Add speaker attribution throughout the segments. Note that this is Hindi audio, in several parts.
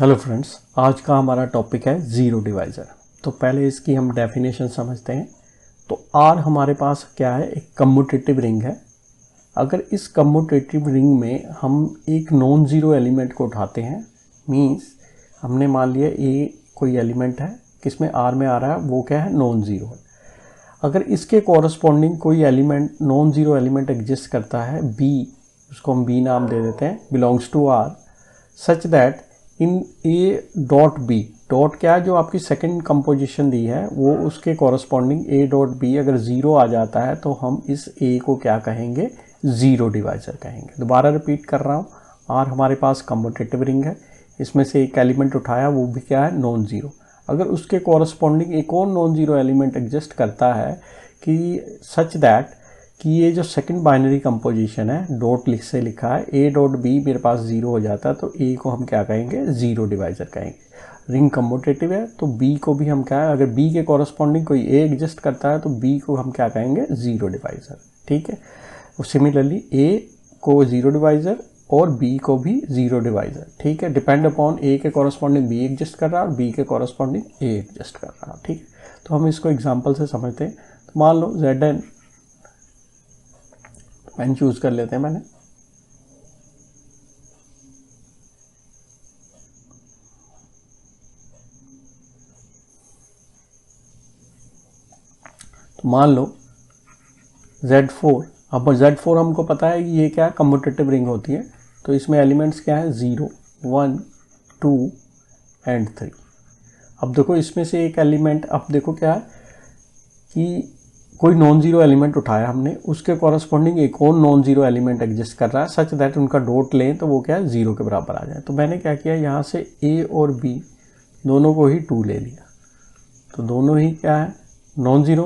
Speaker 1: हेलो फ्रेंड्स, आज का हमारा टॉपिक है ज़ीरो डिवाइज़र। तो पहले इसकी हम डेफिनेशन समझते हैं। तो आर हमारे पास क्या है, एक कम्यूटेटिव रिंग है। अगर इस कम्यूटेटिव रिंग में हम एक नॉन ज़ीरो एलिमेंट को उठाते हैं, मींस हमने मान लिया ए कोई एलिमेंट है किसमें आर में आ रहा है, वो क्या है, नॉन ज़ीरो है। अगर इसके कॉरस्पॉन्डिंग कोई element non zero element exist करता है, बी, उसको हम बी नाम दे देते हैं, belongs to R, such that in A dot B, dot क्या है, जो आपकी सेकंड कंपोजिशन दी है वो उसके कॉरस्पॉन्डिंग ए डॉट बी अगर ज़ीरो आ जाता है तो हम इस ए को क्या कहेंगे, ज़ीरो डिवाइज़र कहेंगे। दोबारा रिपीट कर रहा हूँ, आर हमारे पास कम्यूटेटिव रिंग है, इसमें से एक एलिमेंट उठाया, वो भी क्या है, नॉन ज़ीरो। अगर उसके कॉरस्पॉन्डिंग एक और नॉन ज़ीरो एलिमेंट एग्जिस्ट करता है कि सच दैट कि ये जो सेकंड बाइनरी कंपोजिशन है, डॉट से लिखा है, ए डॉट बी मेरे पास ज़ीरो हो जाता है, तो ए को हम क्या कहेंगे, ज़ीरो डिवाइज़र कहेंगे। रिंग कम्यूटेटिव है तो बी को भी हम क्या है, अगर बी के कॉरस्पॉन्डिंग कोई ए एग्जिस्ट करता है तो बी को हम क्या कहेंगे, ज़ीरो डिवाइज़र। ठीक है, और सिमिलरली ए को ज़ीरो डिवाइज़र और बी को भी ज़ीरो डिवाइज़र। ठीक है, डिपेंड अपॉन ए के कॉरस्पॉन्डिंग बी एग्जिस्ट कर रहा है और बी के कॉरस्पॉन्डिंग ए एग्जिस्ट कर रहा है। ठीक है, तो हम इसको एग्जाम्पल से समझते हैं। तो मान लो जेड एन, पेन चूज कर लेते हैं मैंने। तो मान लो Z4, अब Z4 हमको पता है कि ये क्या है, कम्यूटेटिव रिंग होती है। तो इसमें एलिमेंट्स क्या है, 0, 1, 2 एंड 3। अब देखो इसमें से एक एलिमेंट, अब देखो क्या है कि कोई नॉन ज़ीरो एलिमेंट उठाया हमने, उसके कॉरस्पॉन्डिंग एक और नॉन ज़ीरो एलिमेंट एग्जिस्ट कर रहा है, सच दैट उनका डॉट लें तो वो क्या है, ज़ीरो के बराबर आ जाए। तो मैंने क्या किया, यहाँ से ए और बी दोनों को ही 2 ले लिया, तो दोनों ही क्या है, नॉन ज़ीरो।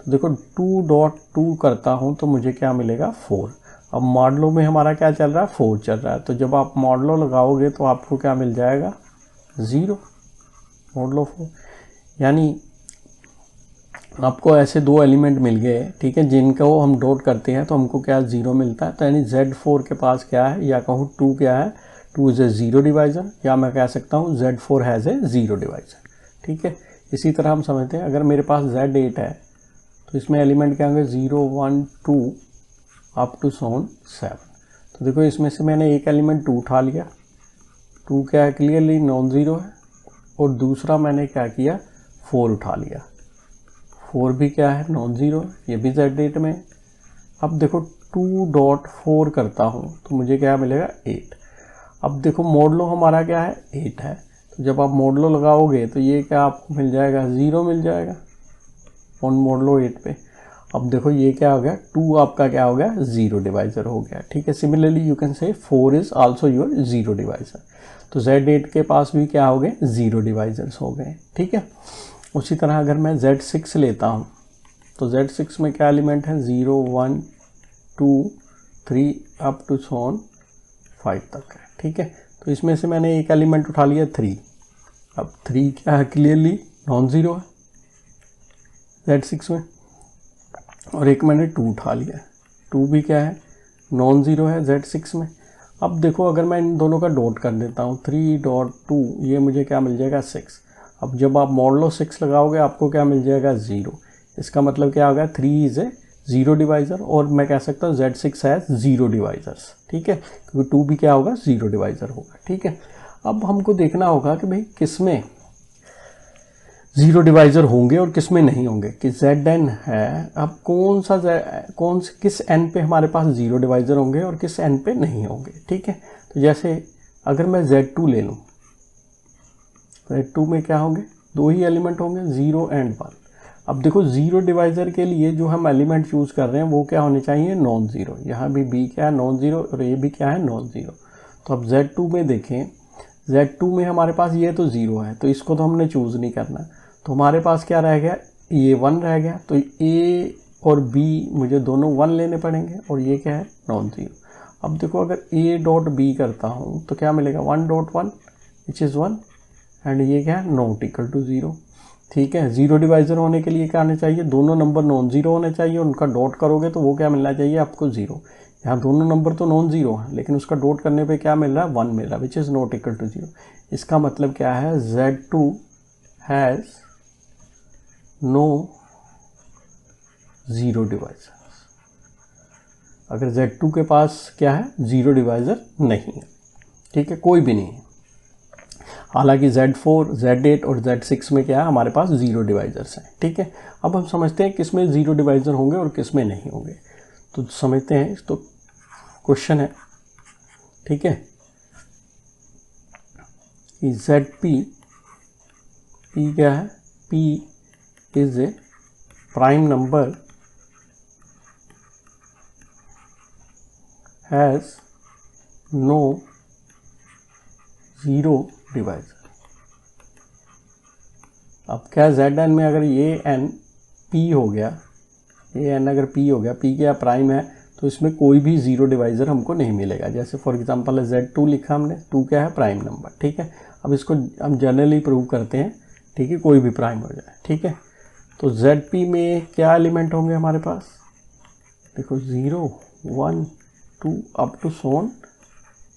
Speaker 1: तो देखो 2.2 करता हूँ तो मुझे क्या मिलेगा, 4। अब मॉडलो में हमारा क्या चल रहा है, 4 चल रहा है। तो जब आप मॉडलो लगाओगे तो आपको क्या मिल जाएगा, 0 मॉडलो 4। यानी आपको ऐसे दो एलिमेंट मिल गए, ठीक है, जिनको हम डॉट करते हैं तो हमको क्या, 0 मिलता है। तो यानी Z4 के पास क्या है, या कहूँ 2 क्या है, 2 इज़ ए ज़ीरो डिवाइज़र, या मैं कह सकता हूँ Z4 has a zero divisor. ठीक है, इसी तरह हम समझते हैं, अगर मेरे पास Z8 है तो इसमें एलिमेंट क्या होंगे, 0, 1, 2 अप टू 7। तो देखो इसमें से मैंने एक एलिमेंट 2 उठा लिया, 2 क्या है, क्लियरली नॉन ज़ीरो है, और दूसरा मैंने क्या किया, 4 उठा लिया, 4 भी क्या है, नॉन ज़ीरो, ये भी Z8 में। अब देखो 2.4 करता हूँ तो मुझे क्या मिलेगा, 8। अब देखो मॉडलो हमारा क्या है, 8 है, तो जब आप मॉडलो लगाओगे तो ये क्या आपको मिल जाएगा, 0 मिल जाएगा ऑन मॉडलो 8 पे। अब देखो ये क्या हो गया, 2 आपका क्या हो गया, ज़ीरो डिवाइज़र हो गया। ठीक है, similarly you can say 4 is also your zero divisor. तो Z8 के पास भी क्या हो गए, ज़ीरो डिवाइज़र्स हो गए। ठीक है, उसी तरह अगर मैं Z6 लेता हूँ तो Z6 में क्या एलिमेंट है, 0, 1, 2, 3 अप टू 5 तक है। ठीक है, तो इसमें से मैंने एक एलिमेंट उठा लिया, 3। अब 3 क्या है, क्लियरली नॉन ज़ीरो है Z6 में, और एक मैंने 2 उठा लिया, 2 भी क्या है, नॉन ज़ीरो है Z6 में। अब देखो अगर मैं इन दोनों का डॉट कर देता हूँ, 3.2, ये मुझे क्या मिल जाएगा, 6। अब जब आप मॉडलो 6 लगाओगे आपको क्या मिल जाएगा, 0। इसका मतलब क्या होगा, 3 इज़ ए ज़ीरो डिवाइज़र, और मैं कह सकता हूँ Z6 है ज़ीरो डिवाइज़र्स। ठीक है, क्योंकि 2 भी क्या होगा, ज़ीरो डिवाइज़र होगा। ठीक है, अब हमको देखना होगा कि भाई किस में ज़ीरो डिवाइज़र होंगे और किस में नहीं होंगे, कि Zn है, अब किस n पे हमारे पास ज़ीरो डिवाइज़र होंगे और किस n पे नहीं होंगे। ठीक है, तो जैसे अगर मैं Z2 ले लूँ, Z2 में क्या होंगे, 2 ही एलिमेंट होंगे, 0 एंड 1। अब देखो ज़ीरो डिवाइज़र के लिए जो हम एलिमेंट चूज़ कर रहे हैं वो क्या होने चाहिए, नॉन ज़ीरो। यहाँ भी B क्या है, नॉन ज़ीरो, और ये भी क्या है, नॉन ज़ीरो। तो अब Z2 में देखें, Z2 में हमारे पास ये तो 0 है, तो इसको तो हमने चूज़ नहीं करना, तो हमारे पास क्या रह गया, ये 1 रह गया। तो A और B मुझे दोनों 1 लेने पड़ेंगे, और ये क्या है, नॉन ज़ीरो। अब देखो अगर A डॉट B करता हूँ तो क्या मिलेगा, 1.1 विच इज़ 1, एंड ये क्या है, नॉट इक्वल टू 0। ठीक है, ज़ीरो डिवाइज़र होने के लिए क्या आना चाहिए, दोनों नंबर नॉन ज़ीरो होने चाहिए, उनका डॉट करोगे तो वो क्या मिलना चाहिए आपको, 0। यहाँ दोनों नंबर तो नॉन ज़ीरो हैं, लेकिन उसका डॉट करने पे क्या मिल रहा है, 1 मिल रहा है, which is not equal to 0। इसका मतलब क्या है, Z2 has no zero divisor. अगर Z2 के पास क्या है, ज़ीरो डिवाइज़र नहीं है, ठीक है, कोई भी नहीं है। हालांकि Z4, Z8 और Z6 में क्या है, हमारे पास ज़ीरो डिवाइजर्स हैं, ठीक है। अब हम समझते हैं किस में ज़ीरो डिवाइज़र होंगे और किस में नहीं होंगे, तो समझते हैं। तो क्वेश्चन है, ठीक है, कि ZP, P क्या है, P is a prime number has no zero divisor. अब क्या Zn में अगर ये n P हो गया, ये n अगर P हो गया, P क्या प्राइम है, तो इसमें कोई भी ज़ीरो डिवाइज़र हमको नहीं मिलेगा। जैसे फॉर एग्जांपल Z2 लिखा हमने, 2 क्या है, प्राइम नंबर, ठीक है। अब इसको हम जनरली प्रूव करते हैं, ठीक है, कोई भी प्राइम हो जाए, ठीक है। तो ZP में क्या एलिमेंट होंगे हमारे पास, देखो 0, 1, 2 अप टू सोन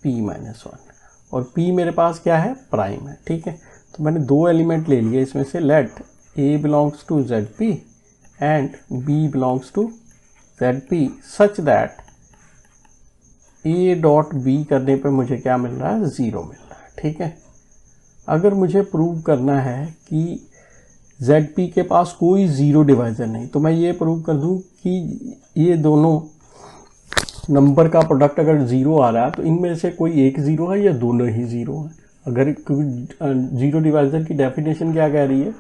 Speaker 1: P-1, और P मेरे पास क्या है, प्राइम है, ठीक है। तो मैंने दो एलिमेंट ले लिए इसमें से, let A belongs to ZP and B belongs to ZP such that A dot B करने पे मुझे क्या मिल रहा है, 0 मिल रहा है, ठीक है। अगर मुझे प्रूव करना है कि ZP के पास कोई ज़ीरो डिवाइज़र नहीं, तो मैं ये प्रूव कर दूं कि ये दोनों नंबर का प्रोडक्ट अगर 0 आ रहा है तो इनमें से कोई एक 0 है या दोनों ही 0 है। अगर ज़ीरो डिवाइज़र की डेफिनेशन क्या कह रही है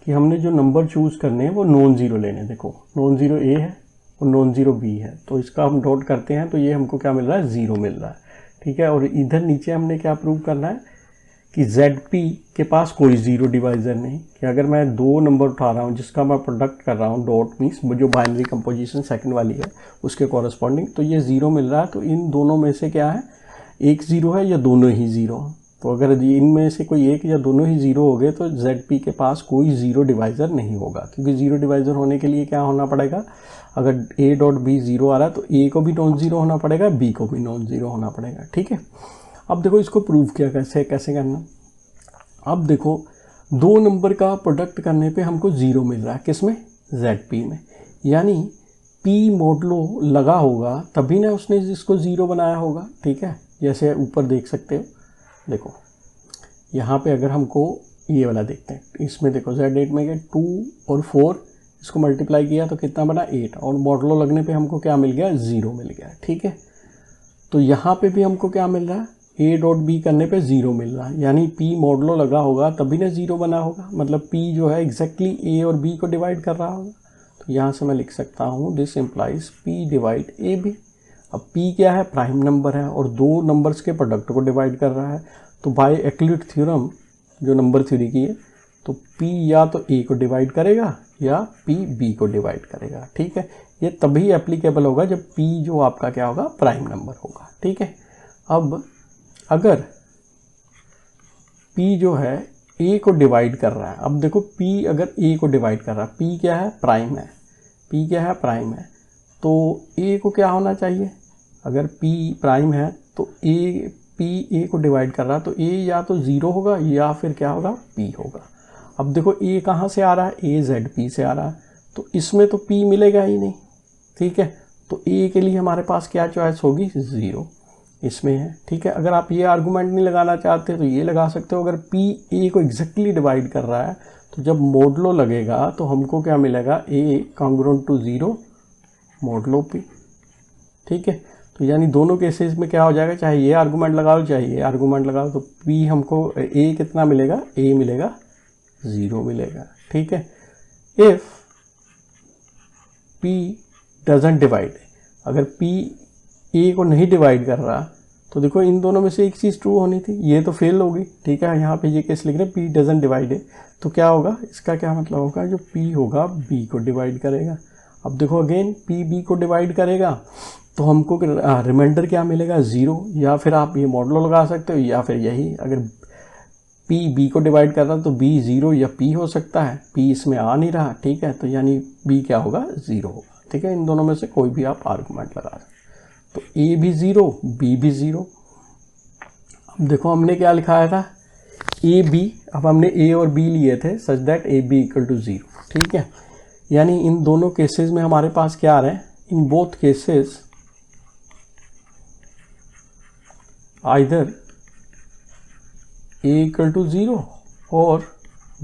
Speaker 1: कि हमने जो नंबर चूज़ करने हैं वो नॉन ज़ीरो लेने। देखो नॉन ज़ीरो A है और नॉन ज़ीरो B है, तो इसका हम डॉट करते हैं तो ये हमको क्या मिल रहा है, 0 मिल रहा है, ठीक है। और इधर नीचे हमने क्या प्रूव करना है कि ZP के पास कोई ज़ीरो डिवाइज़र नहीं, कि अगर मैं दो नंबर उठा रहा हूँ जिसका मैं प्रोडक्ट कर रहा हूँ, डॉट मीन्स जो बाइनरी कंपोजिशन सेकंड वाली है उसके कॉरस्पॉन्डिंग, तो ये 0 मिल रहा है। तो इन दोनों में से क्या है, एक 0 है या दोनों ही 0। तो अगर इनमें से कोई एक या दोनों ही 0 हो गए तो ZP के पास कोई ज़ीरो डिवाइज़र नहीं होगा, क्योंकि ज़ीरो डिवाइज़र होने के लिए क्या होना पड़ेगा, अगर A डॉट B 0 आ रहा है तो A को भी नॉन ज़ीरो होना पड़ेगा, B को भी नॉन ज़ीरो होना पड़ेगा, ठीक है। अब देखो इसको प्रूव किया कैसे करना। अब देखो दो नंबर का प्रोडक्ट करने पे हमको 0 मिल रहा है, किसमें, ZP में, यानी P मॉडलो लगा होगा तभी ना उसने इसको 0 बनाया होगा, ठीक है। जैसे ऊपर देख सकते हो, देखो यहाँ पे अगर हमको ये वाला देखते हैं, इसमें देखो Z8 में 2 और 4 इसको मल्टीप्लाई किया तो कितना बना, 8, और मॉडलो लगने पे हमको क्या मिल गया, 0 मिल गया, ठीक है। तो यहाँ पे भी हमको क्या मिल रहा है, A डॉट B करने पे 0 मिल रहा है, यानी P मॉडलो लगा होगा तभी ना 0 बना होगा, मतलब P जो है एग्जैक्टली A और B को डिवाइड कर रहा होगा। तो यहाँ से मैं लिख सकता हूँ this implies P divide AB। अब P क्या है, प्राइम नंबर है और दो नंबर्स के प्रोडक्ट को डिवाइड कर रहा है, तो बाय यूक्लिड थ्योरम जो नंबर थ्योरी की है, तो P या तो A को डिवाइड करेगा या P B को डिवाइड करेगा, ठीक है। ये तभी एप्लीकेबल होगा जब P जो आपका क्या होगा, प्राइम नंबर होगा, ठीक है। अब अगर P जो है A को डिवाइड कर रहा है, अब देखो P अगर A को डिवाइड कर रहा है, P क्या है, प्राइम है, P क्या है, प्राइम है, तो A को क्या होना चाहिए, अगर P प्राइम है तो P A को डिवाइड कर रहा है तो A या तो 0 होगा या फिर क्या होगा, P होगा। अब देखो A कहाँ से आ रहा है, A ZP से आ रहा है, तो इसमें तो P मिलेगा ही नहीं, ठीक है। तो A के लिए हमारे पास क्या चॉइस होगी, 0 इसमें है, ठीक है। अगर आप ये आर्गूमेंट नहीं लगाना चाहते तो ये लगा सकते हो, अगर P A को एग्जैक्टली डिवाइड कर रहा है तो जब मॉडलो लगेगा तो हमको क्या मिलेगा, A congruent to 0 modulo P, ठीक है। तो यानी दोनों केसेस में क्या हो जाएगा, चाहे ये आर्गूमेंट लगाओ चाहे ये आर्गूमेंट लगाओ, तो P हमको A कितना मिलेगा, A मिलेगा 0 मिलेगा, ठीक है। इफ P डजंट डिवाइड, अगर P A को नहीं डिवाइड कर रहा तो देखो इन दोनों में से एक चीज़ ट्रू होनी थी, ये तो फेल होगी, ठीक है। यहाँ पे ये केस लिख रहे हैं P डजंट डिवाइड है, तो क्या होगा, इसका क्या मतलब होगा, जो P होगा B को डिवाइड करेगा। अब देखो अगेन P B को डिवाइड करेगा तो हमको रिमाइंडर क्या मिलेगा, 0, या फिर आप ये मॉडलो लगा सकते हो, या फिर यही, अगर P B को डिवाइड कर रहा तो B 0 या P हो सकता है, P इसमें आ नहीं रहा, ठीक है। तो यानी B क्या होगा, 0 होगा, ठीक है। इन दोनों में से कोई भी आप आर्गूमेंट लगा सकते। तो ए भी 0, बी भी 0। अब देखो हमने क्या लिखाया था, ए बी, अब हमने ए और बी लिए थे such that A B equal to 0, ठीक है। यानी इन दोनों केसेस में हमारे पास क्या आ रहा है, in both cases either A equal to 0 और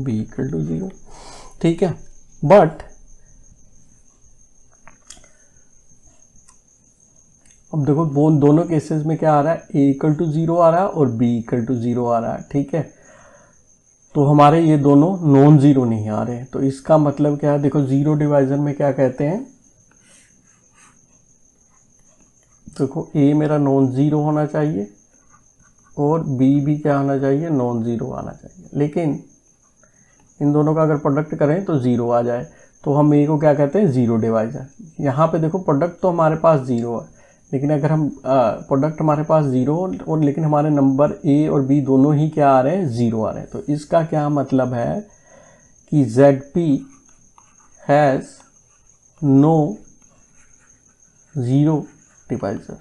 Speaker 1: बी इक्वल टू 0, ठीक है। बट अब देखो दोनों केसेस में क्या आ रहा है, ए इक्वल टू 0 आ रहा है और बी इक्वल टू 0 आ रहा है, ठीक है। तो हमारे ये दोनों नॉन जीरो नहीं आ रहे हैं। तो इसका मतलब क्या है, देखो जीरो डिवाइजर में क्या कहते हैं, देखो ए मेरा नॉन जीरो होना चाहिए और बी भी क्या होना चाहिए, नॉन जीरो आना चाहिए। लेकिन इन दोनों का अगर प्रोडक्ट करें तो जीरो आ जाए, तो हम ए को क्या कहते हैं, जीरो डिवाइजर। यहाँ पे देखो प्रोडक्ट तो हमारे पास जीरो है, लेकिन अगर हम प्रोडक्ट हमारे पास जीरो और लेकिन हमारे नंबर ए और बी दोनों ही क्या आ रहे हैं, जीरो आ रहे हैं। तो इसका क्या मतलब है कि ZP has no zero divisor.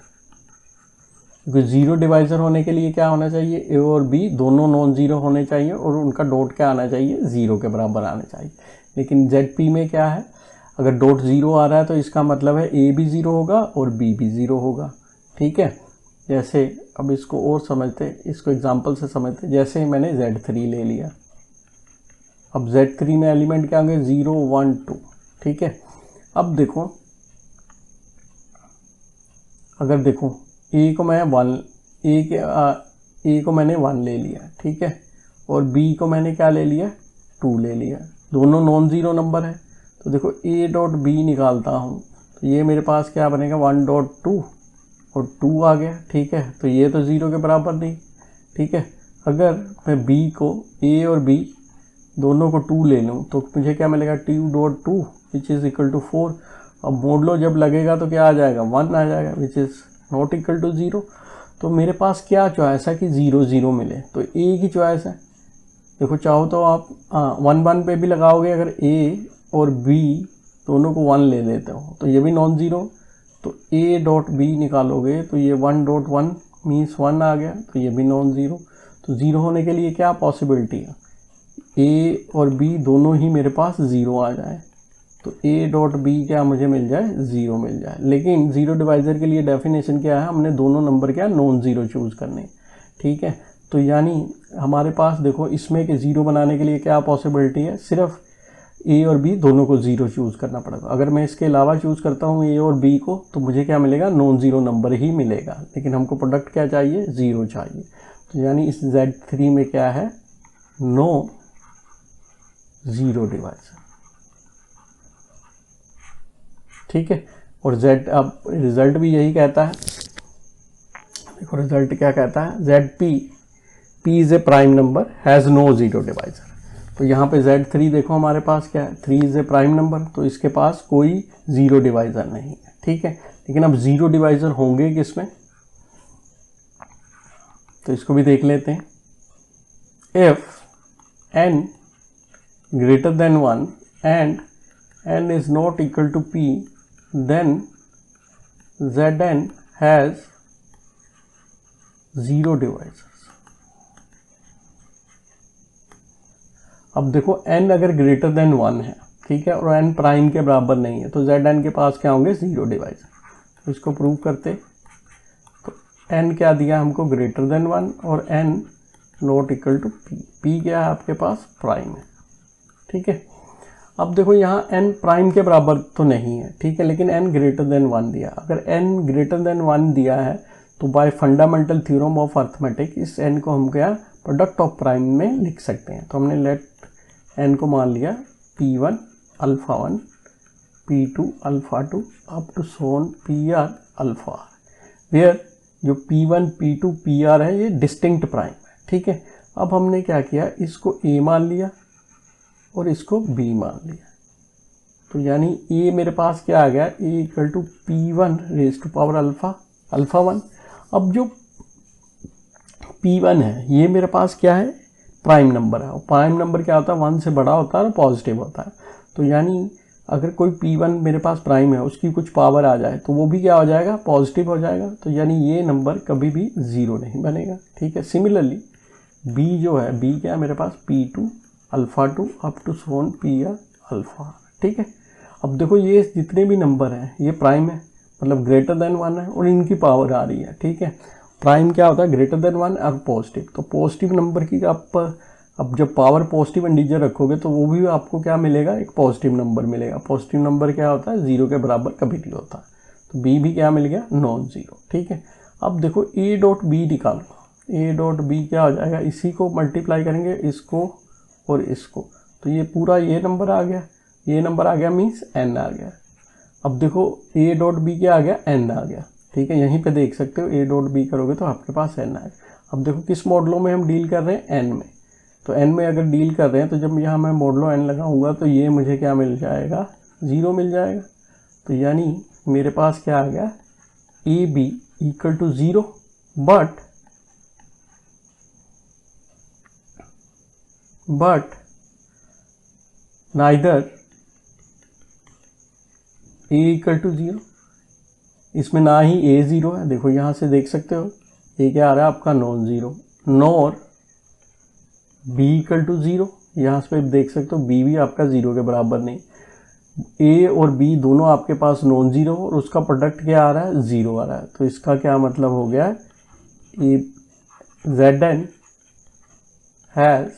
Speaker 1: क्योंकि जीरो डिवाइजर होने के लिए क्या होना चाहिए, ए और बी दोनों नॉन जीरो होने चाहिए और उनका डॉट क्या आना चाहिए, जीरो के बराबर आना चाहिए। लेकिन ZP में क्या है, अगर डॉट जीरो आ रहा है तो इसका मतलब है ए भी जीरो होगा और बी भी जीरो होगा, ठीक है। जैसे अब इसको और समझते, इसको एग्जांपल से समझते। जैसे मैंने Z3 ले लिया, अब Z3 में एलिमेंट क्या होंगे, 0 1 2, ठीक है। अब देखो अगर देखो ए को मैं ए को मैंने 1 ले लिया, ठीक है, और बी को मैंने क्या ले लिया, 2 ले लिया, दोनों नॉन जीरो नंबर है। तो देखो ए डॉट बी निकालता हूँ तो ये मेरे पास क्या बनेगा, 1 डॉट 2 और 2 आ गया, ठीक है। तो ये तो ज़ीरो के बराबर नहीं, ठीक है। अगर मैं बी को, ए और बी दोनों को 2 ले लूँ तो मुझे क्या मिलेगा, 2 dot 2 which is equal to 4। अब मोड लो जब लगेगा तो क्या आ जाएगा, 1 आ जाएगा which is not equal to 0। तो मेरे पास क्या चॉइस है कि 0 0 मिले, तो ए की चॉइस है। देखो चाहो तो आप 1 1 पे भी लगाओगे, अगर ए और बी दोनों को 1 ले लेते हो तो ये भी नॉन ज़ीरो। तो ए डॉट बी निकालोगे तो ये 1 डॉट 1 मीन्स 1 आ गया, तो ये भी नॉन ज़ीरो। तो ज़ीरो होने के लिए क्या पॉसिबिलिटी है, ए और बी दोनों ही मेरे पास ज़ीरो आ जाए, तो ए डॉट बी क्या मुझे मिल जाए, ज़ीरो मिल जाए। लेकिन ज़ीरो डिवाइज़र के लिए डेफिनेशन क्या है, हमने दोनों नंबर क्या नॉन ज़ीरो चूज़ करने, ठीक है। तो यानी हमारे पास देखो इसमें कि ज़ीरो बनाने के लिए क्या पॉसिबिलिटी है, सिर्फ ए और बी दोनों को ज़ीरो चूज़ करना पड़ेगा। अगर मैं इसके अलावा चूज़ करता हूँ ए और बी को तो मुझे क्या मिलेगा, नॉन ज़ीरो नंबर ही मिलेगा। लेकिन हमको प्रोडक्ट क्या चाहिए, ज़ीरो चाहिए। तो यानी इस Z3 में क्या है, नो ज़ीरो डिवाइजर, ठीक है। और Z अब रिजल्ट भी यही कहता है, देखो रिजल्ट क्या कहता है, ZP P is a prime number has no zero divisor. तो यहाँ पे Z3 देखो हमारे पास क्या है, 3 इज़ ए प्राइम नंबर, तो इसके पास कोई ज़ीरो डिवाइज़र नहीं है, ठीक है। लेकिन अब ज़ीरो डिवाइज़र होंगे किसमें, तो इसको भी देख लेते हैं। If n greater than 1 and n is not equal to P, then Zn has zero divisors। अब देखो n अगर ग्रेटर देन 1 है, ठीक है, और n प्राइम के बराबर नहीं है, तो Zn के पास क्या होंगे, ज़ीरो डिवाइजर। तो इसको प्रूव करते, तो n क्या दिया हमको, ग्रेटर देन 1 और n not equal to P। P क्या है आपके पास, प्राइम है, ठीक है। अब देखो यहाँ n प्राइम के बराबर तो नहीं है, ठीक है, लेकिन n ग्रेटर देन 1 दिया। अगर n ग्रेटर देन 1 दिया है तो bye fundamental theorem of arithmetic इस n को हम क्या प्रोडक्ट ऑफ प्राइम में लिख सकते हैं। तो हमने लेट n को मान लिया P1 alpha 1 P2 alpha 2 up to सोन PR अल्फा r, वेयर जो P1 P2 PR है ये डिस्टिंक्ट प्राइम है, ठीक है। अब हमने क्या किया, इसको A मान लिया और इसको B मान लिया, तो यानी A मेरे पास क्या आ गया, A equal to P1 raise to power alpha 1। अब जो P1 है ये मेरे पास क्या है, प्राइम नंबर है, और प्राइम नंबर क्या होता है, 1 से बड़ा होता है और पॉजिटिव होता है। तो यानी अगर कोई P1 मेरे पास प्राइम है, उसकी कुछ पावर आ जाए तो वो भी क्या हो जाएगा, पॉजिटिव हो जाएगा। तो यानी ये नंबर कभी भी ज़ीरो नहीं बनेगा, ठीक है। सिमिलरली B जो है, B क्या है मेरे पास, P2 अल्फ़ा 2 अप टू सोन PR अल्फ़ा, ठीक है। अब देखो ये जितने भी नंबर हैं ये प्राइम है, मतलब ग्रेटर देन 1 है और इनकी पावर आ रही है, ठीक है। प्राइम क्या होता है, ग्रेटर देन 1 और पॉजिटिव। तो पॉजिटिव नंबर की आप अब जब पावर पॉजिटिव इंटीजर रखोगे तो वो भी आपको क्या मिलेगा, एक पॉजिटिव नंबर मिलेगा। पॉजिटिव नंबर क्या होता है, जीरो के बराबर कभी नहीं होता। तो बी भी क्या मिल गया, नॉन जीरो, ठीक है। अब देखो ए डॉट बी निकालो। ए डॉट बी क्या हो जाएगा, इसी को मल्टीप्लाई करेंगे, इसको और इसको, तो ये पूरा ये नंबर आ गया, ये नंबर आ गया मीन्स एन आ गया। अब देखो ए डॉट बी क्या आ गया, एन आ गया, ठीक है। यहीं पे देख सकते हो ए डॉट बी करोगे तो आपके पास एन आएगा। अब देखो किस मॉडलों में हम डील कर रहे हैं, एन में। तो एन में अगर डील कर रहे हैं तो जब यहाँ मैं मॉडलो एन लगाऊंगा तो ये मुझे क्या मिल जाएगा, ज़ीरो मिल जाएगा। तो यानी मेरे पास क्या आ गया, A B equal to zero, but neither A equal to zero, इसमें ना ही ए ज़ीरो है, देखो यहाँ से देख सकते हो ए क्या आ रहा है आपका, non zero, nor B equal to zero, यहाँ से देख सकते हो बी भी आपका ज़ीरो के बराबर नहीं। ए और बी दोनों आपके पास नॉन ज़ीरो और उसका प्रोडक्ट क्या आ रहा है, ज़ीरो आ रहा है। तो इसका क्या मतलब हो गया, a z n has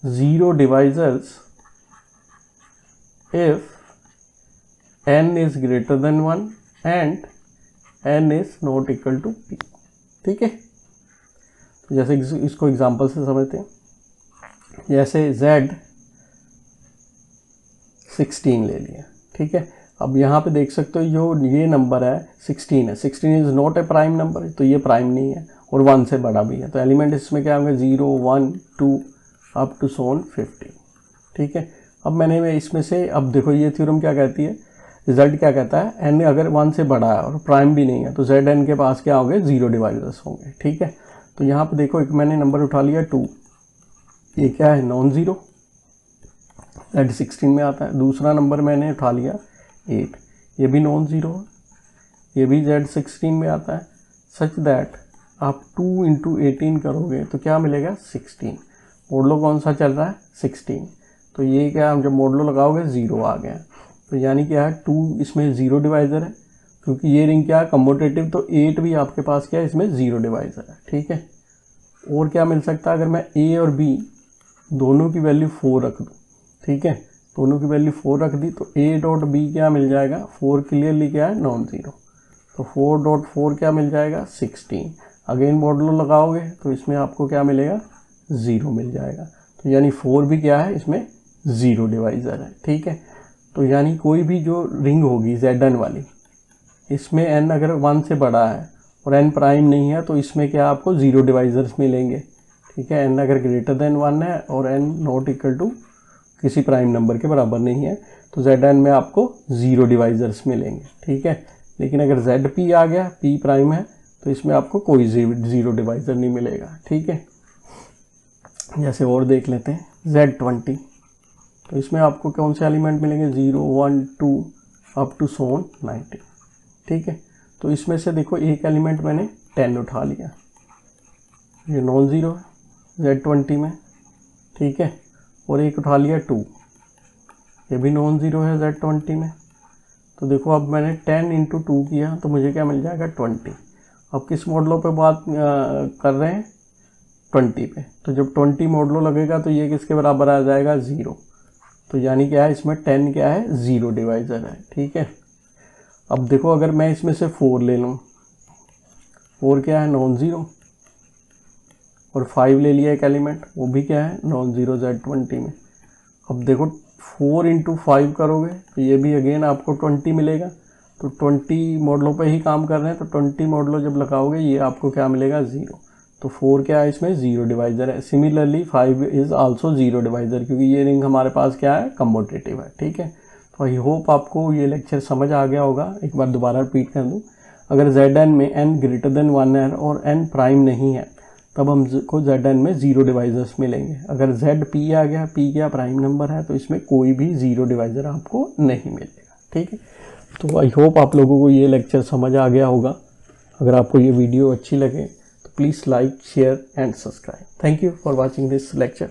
Speaker 1: zero divisors if n is greater than 1 and n is not equal to p, ठीक है। जैसे इसको एग्जांपल से समझते हैं, जैसे z 16 ले लिया, ठीक है। अब यहाँ पे देख सकते हो जो ये नंबर है 16 है, 16 is not a prime number, तो ये प्राइम नहीं है और 1 से बड़ा भी है। तो एलिमेंट इसमें क्या होंगे, 0 1 2 अप टू सोन 50, ठीक है। अब मैंने इसमें से, अब देखो ये थ्योरम क्या कहती है, z क्या कहता है, n अगर 1 से बड़ा है और प्राइम भी नहीं है तो z n के पास क्या होंगे, जीरो डिवाइजर्स होंगे, ठीक है। तो यहाँ पे देखो एक मैंने नंबर उठा लिया 2, ये क्या है, नॉन ज़ीरो, z 16 में आता है। दूसरा नंबर मैंने उठा लिया 8, ये भी नॉन ज़ीरो है, ये भी z 16 में आता है। सच दैट आप 2 इंटू 18 करोगे तो क्या मिलेगा, 16। मॉडलो कौन सा चल रहा है, 16। तो ये क्या, जब मॉडलो लगाओगे ज़ीरो आ गया। तो यानी क्या है, 2 इसमें ज़ीरो डिवाइज़र है, क्योंकि ये रिंग क्या है, कम्यूटेटिव। तो 8 भी आपके पास क्या है, इसमें ज़ीरो डिवाइज़र है, ठीक है। और क्या मिल सकता है, अगर मैं a और b दोनों की वैल्यू 4 रख दूँ, ठीक है, दोनों की वैल्यू 4 रख दी तो a डॉट b क्या मिल जाएगा, 4 क्लियरली क्या है, नॉन ज़ीरो। तो 4 डॉट 4 क्या मिल जाएगा, 16। अगेन मॉडलो लगाओगे तो इसमें आपको क्या मिलेगा, ज़ीरो मिल जाएगा। तो यानी 4 भी क्या है, इसमें ज़ीरो डिवाइज़र है, ठीक है। तो यानी कोई भी जो रिंग होगी Zn वाली, इसमें n अगर 1 से बड़ा है और n प्राइम नहीं है तो इसमें क्या आपको ज़ीरो डिवाइजर्स मिलेंगे, ठीक है। n अगर ग्रेटर देन 1 है और n नॉट इक्वल टू किसी प्राइम नंबर के बराबर नहीं है तो Zn में आपको ज़ीरो डिवाइजर्स मिलेंगे, ठीक है। लेकिन अगर Zp आ गया, p प्राइम है, तो इसमें आपको कोई ज़ीरो डिवाइजर नहीं मिलेगा, ठीक है। जैसे और देख लेते हैं Z20, तो इसमें आपको कौन से एलिमेंट मिलेंगे, 0 1 2 अप टू सोन 90, ठीक है। तो इसमें से देखो एक एलिमेंट मैंने 10 उठा लिया, ये नॉन ज़ीरो है Z20 में, ठीक है। और एक उठा लिया 2, ये भी नॉन ज़ीरो है Z20 में। तो देखो अब मैंने 10 इंटू 2 किया तो मुझे क्या मिल जाएगा, 20। अब किस मॉडलों पे बात कर रहे हैं, 20 पे। तो जब 20 मॉडलो लगेगा तो ये किसके बराबर आ जाएगा, ज़ीरो। तो यानी क्या है, इसमें 10 क्या है, ज़ीरो डिवाइज़र है, ठीक है। अब देखो अगर मैं इसमें से 4 ले लूँ, 4 क्या है, नॉन ज़ीरो, और 5 ले लिया एक एलिमेंट, वो भी क्या है, नॉन ज़ीरो Z20 में। अब देखो 4 इंटू 5 करोगे तो ये भी अगेन आपको 20 मिलेगा। तो 20 मॉडलों पे ही काम कर रहे हैं, तो 20 मॉडलों जब लगाओगे ये आपको क्या मिलेगा, ज़ीरो। तो 4 क्या है, इसमें ज़ीरो डिवाइज़र है। Similarly 5 is also zero divisor, क्योंकि ये रिंग हमारे पास क्या है, कम्यूटेटिव है, ठीक है। तो आई होप आपको ये लेक्चर समझ आ गया होगा। एक बार दोबारा रिपीट कर दूँ, अगर Zn में n ग्रेटर देन 1 है और n प्राइम नहीं है तब हमको Zn में 0 डिवाइजर्स मिलेंगे। अगर Zp आ गया, P क्या प्राइम नंबर है, तो इसमें कोई भी 0 डिवाइजर आपको नहीं मिलेगा। ठीक है, तो आई होप आप लोगों को ये लेक्चर समझ आ गया होगा। अगर आपको ये वीडियो अच्छी लगे तो please like, share and subscribe. Thank you for watching this lecture.